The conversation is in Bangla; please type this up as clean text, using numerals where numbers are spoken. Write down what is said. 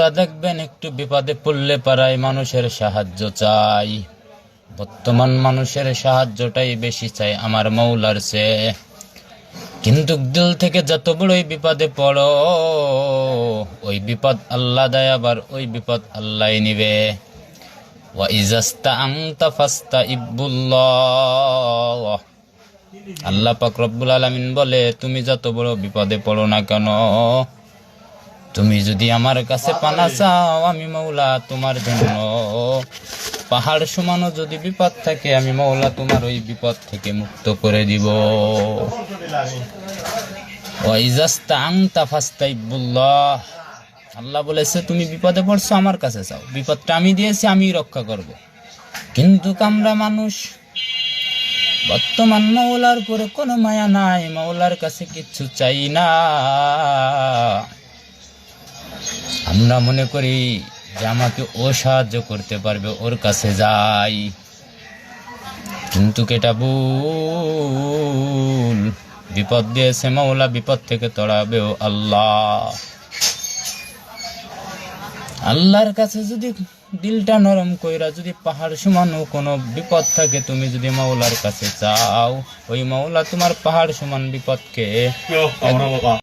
আমরা দেখবেন একটু বিপদে পড়লে পারায় মানুষের সাহায্য চাই। বর্তমান মানুষের সাহায্যটাই বেশি চাই আমার মৌলার চেয়ে। কিন্তু দিল থেকে যত বড়ই বিপদে পড়ো, ওই বিপদ আল্লাহ দেয়, আবার ওই বিপদ আল্লাহ নিবে। ওয়া ইজাস্তাআনতা ফাস্তাইবুল্লাহ। আল্লাহ পাক রব্বুল আলামিন বলে, তুমি যত বড় বিপদে পড়ো না কেন, তুমি যদি আমার কাছে পানা চাও, আমি মৌলা তোমার জন্য পাহাড় সমানও যদি বিপদ থাকে, আমি মৌলা তোমার ওই বিপদ থেকে মুক্ত করে দিব। ওয়া ইজাস্তাআনতা ফাস্তাইবুল্লাহ। আল্লাহ বলেছে, তুমি বিপদে পড়ছো, আমার কাছে চাও, বিপদটা আমি দিয়েছি, আমি রক্ষা করব। কিন্তু আমরা মানুষ বর্তমান মৌলার পরে কোনো মায়া নাই, মৌলার কাছে কিচ্ছু চাই না। আমরা মনে করি যে আমাকে ও সাহায্য করতে পারবে, ওর কাছে যাই। কিন্তু কেটা ভুল। বিপদ দিয়েছে মৌলা, বিপদ থেকে তড়াবে ও আল্লাহ। আল্লাহর কাছে যদি দিলটা নরম কইরা, যদি পাহাড় সমানও কোনো বিপদ থাকে, তুমি যদি মৌলার কাছে চাও, ওই মৌলা তোমার পাহাড় সমান বিপদকে